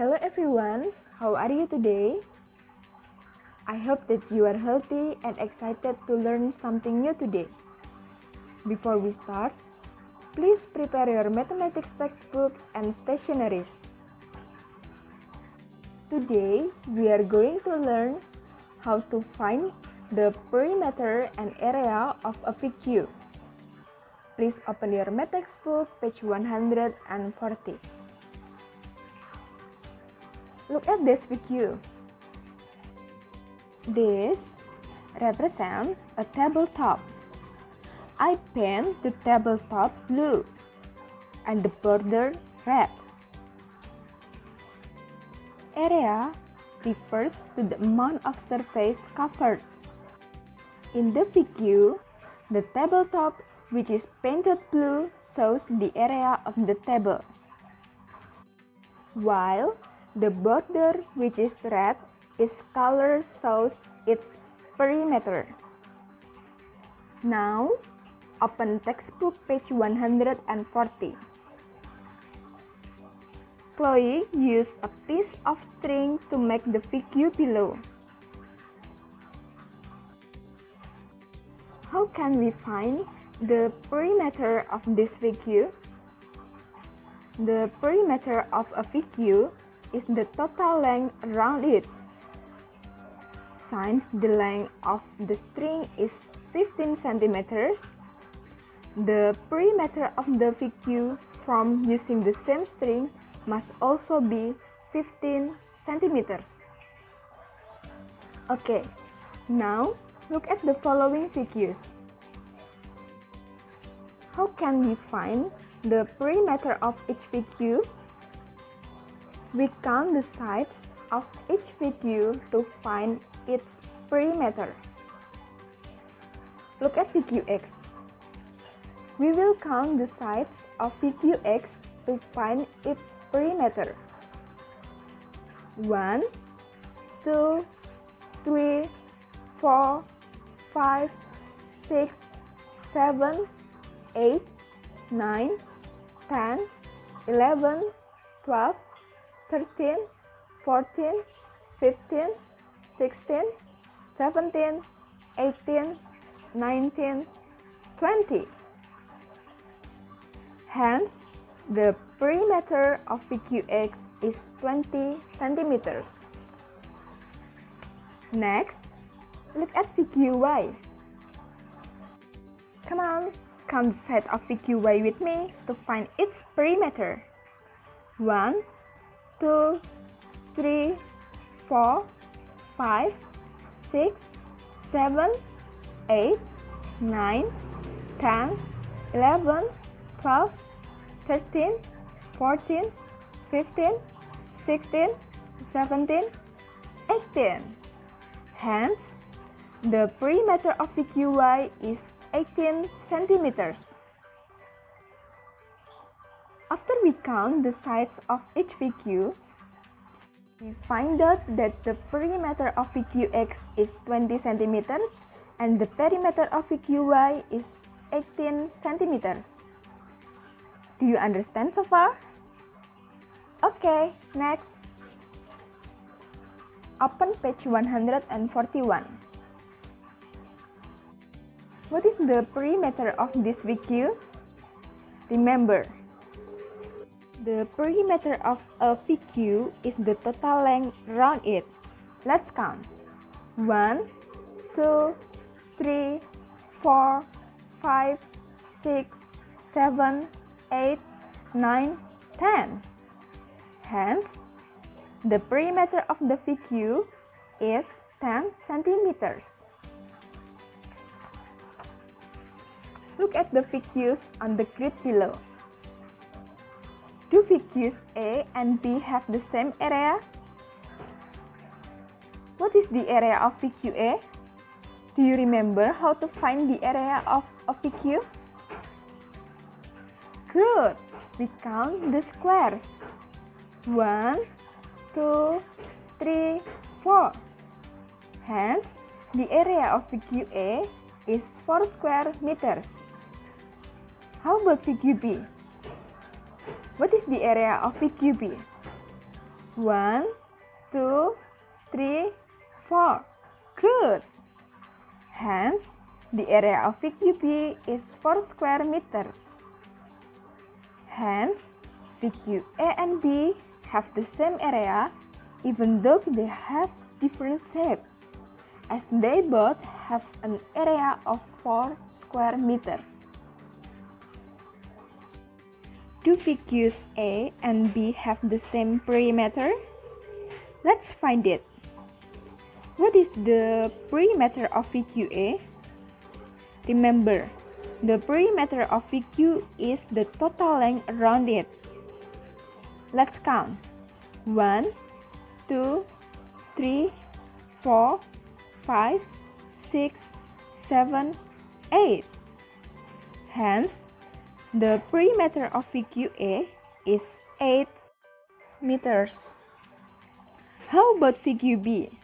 Hello everyone, how are you today? I hope that you are healthy and excited to learn something new today. Before we start, please prepare your mathematics textbook and stationeries. Today, we are going to learn how to find the perimeter and area of a VQ. Please open your math textbook, page 140. Look at this VQ. This represents a tabletop. I paint the tabletop blue and the border red. Area refers to the amount of surface covered. In the VQ, the tabletop, which is painted blue, shows the area of the table, while the border, which is red, its color shows its perimeter. Now, open textbook page 140. Chloe used a piece of string to make the VQ below. How can we find the perimeter of this VQ? The perimeter of a VQ is the total length around it. Since the length of the string is 15 centimeters, the perimeter of the VQ from using the same string must also be 15 centimeters. Okay, now look at the following VQs. How can we find the perimeter of each VQ? We count the sides of each VQ to find its perimeter. Look at VQX. We will count the sides of VQX to find its perimeter. 1, 2, 3, 4, 5, 6, 7, 8, 9, 10, 11, 12, 13, 14, 15, 16, 17, 18, 19, 20. Hence, the perimeter of VQX is 20 centimeters. Next, look at VQY. Come on, count the side of VQY with me to find its perimeter. 1, 2, 3, 4, 5, 6, 7, 8, 9, 10, 11, 12, 13, 14, 15, 16, 17, 18. Hence, the perimeter of VQY is 18 centimeters. After we count the sides of each VQ, we find out that the perimeter of VQX is 20 centimeters and the perimeter of VQY is 18 centimeters. Do you understand so far? Okay, next. Open page 141. What is the perimeter of this VQ? Remember, the perimeter of a VQ is the total length around it. Let's count. 1, 2, 3, 4, 5, 6, 7, 8, 9, 10. Hence, the perimeter of the VQ is 10 centimeters. Look at the VQs on the grid below. Do VQs A and B have the same area? What is the area of VQ A? Do you remember how to find the area of a VQ? Good! We count the squares. 1, 2, 3, 4. Hence, the area of VQ A is 4 square meters. How about VQ B? What is the area of VQB? 1, 2, 3, 4. Good. Hence, the area of VQB is 4 square meters. Hence, VQ A and B have the same area even though they have different shape, as they both have an area of 4 square meters. Do VQs A and B have the same perimeter? Let's find it. What is the perimeter of VQ A? Remember, the perimeter of VQ is the total length around it. Let's count. 1, 2, 3, 4, 5, 6, 7, 8. Hence, the perimeter of VQA is 8 meters. How about VQB?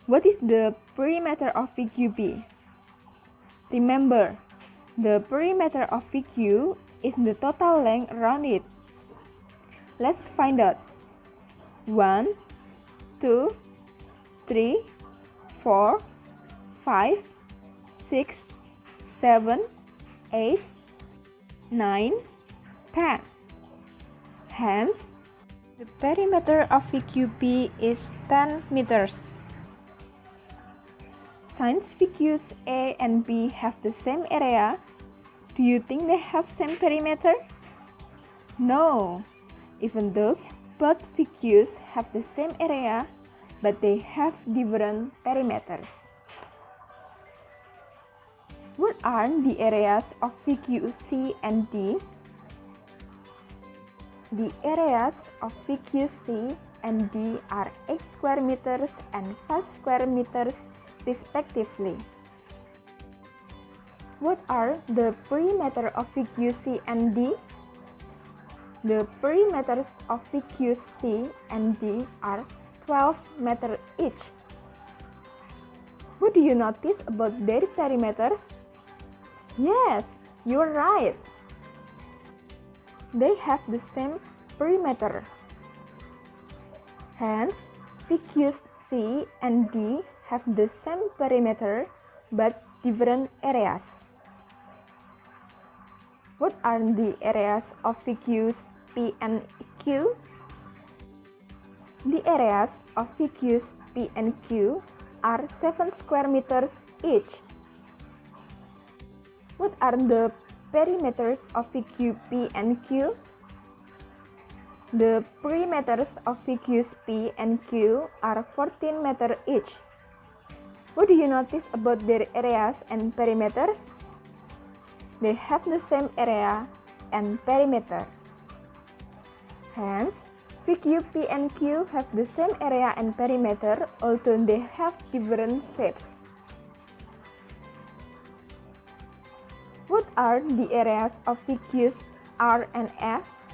What is the perimeter of VQB? Remember, the perimeter of VQ is the total length around it. Let's find out. 1, 2, 3, 4, 5, 6, 7, 8, 9, 10. Hence, the perimeter of VQB is 10 meters. Since VQs A and B have the same area, do you think they have same perimeter? No, even though both VQs have the same area, but they have different perimeters. What are the areas of VQ C and D? The areas of VQ C and D are 8 square meters and 5 square meters respectively. What are the perimeter of VQ C and D? The perimeters of VQ C and D are 12 meters each. What do you notice about their perimeters? Yes, you're right. They have the same perimeter. Hence, VQs C and D have the same perimeter but different areas. What are the areas of VQs P and Q? The areas of VQs P and Q are 7 square meters each. What are the perimeters of VQ P and Q? The perimeters of VQs P and Q are 14 meters each. What do you notice about their areas and perimeters? They have the same area and perimeter. Hence, VQ P and Q have the same area and perimeter, although they have different shapes. What are the areas of VQs R and S?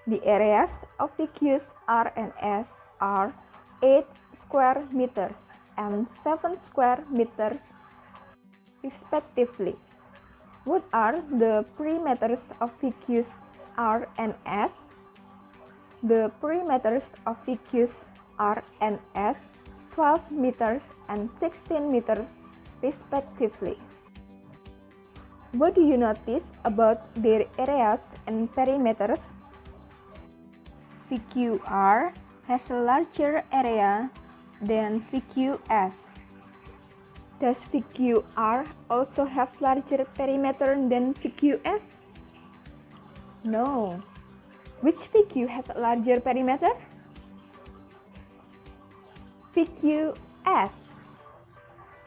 The areas of VQs R and S are 8 square meters and 7 square meters respectively. What are the perimeters of VQs R and S? The perimeters of VQs R and S 12 meters and 16 meters respectively. What do you notice about their areas and perimeters? VQR has a larger area than VQS. Does VQR also have larger perimeter than VQS? No. Which VQ has a larger perimeter? VQS.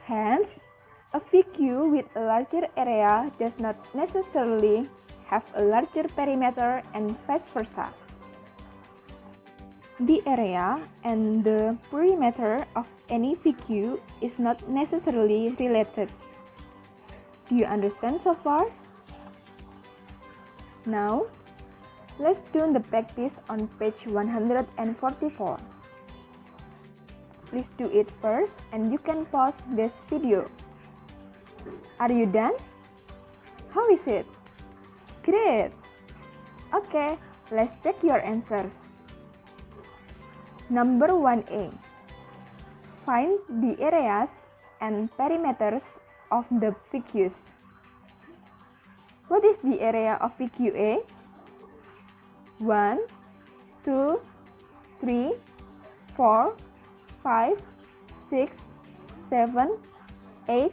Hence, a VQ with a larger area does not necessarily have a larger perimeter and vice versa. The area and the perimeter of any VQ is not necessarily related. Do you understand so far? Now, let's do the practice on page 144. Please do it first and you can pause this video. Are you done? How is it? Great! Okay, let's check your answers. Number 1A. Find the areas and perimeters of the figures. What is the area of figure A? 1, 2, 3, 4, 5, 6, 7, 8,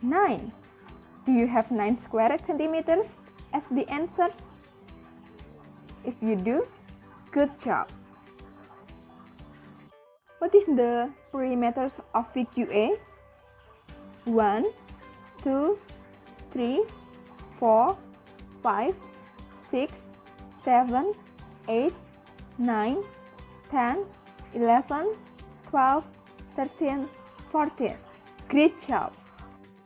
9. Do you have 9 square centimeters as the answers? If you do, good job. What is the perimeters of figure A? 1, 2, 3, 4, 5, 6, 7, 8, 9, 10, 11, 12, 13, 14. Great job!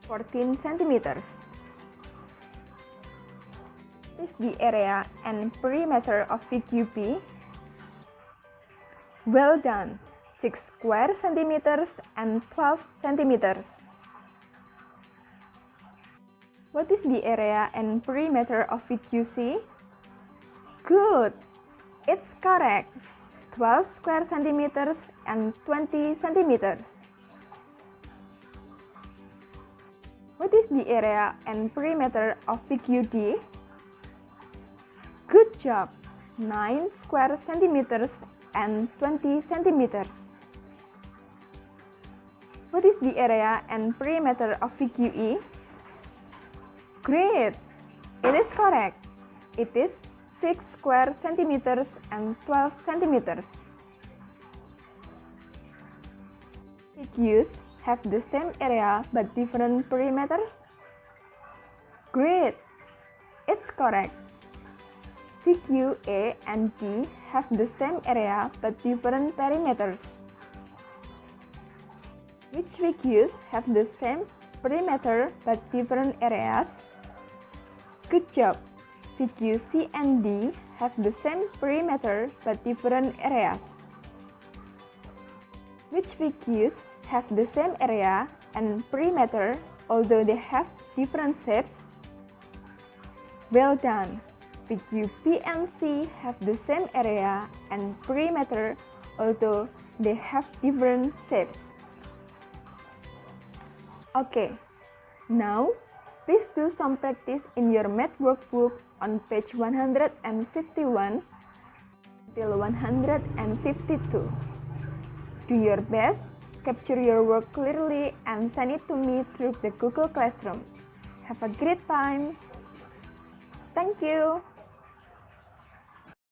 14 centimeters. What is the area and perimeter of figure B? Well done! 6 square centimeters and 12 centimeters. What is the area and perimeter of figure C? Good! It's correct! 12 square centimeters and 20 centimeters. What is the area and perimeter of figure D? Good job! 9 square centimeters and 20 centimeters. What is the area and perimeter of figure E? Great! It is correct. It is 6 square centimeters and 12 centimeters. Figures have the same area but different perimeters? Great! It's correct. Figure A and D have the same area but different perimeters. Which figures have the same perimeter but different areas? Good job! Figure C and D have the same perimeter but different areas. Which figures have the same area and perimeter although they have different shapes? Well done! Figure B and C have the same area and perimeter although they have different shapes. Okay, now please do some practice in your math workbook on page 151 till 152. Do your best, capture your work clearly and send it to me through the Google Classroom. Have a great time! Thank you!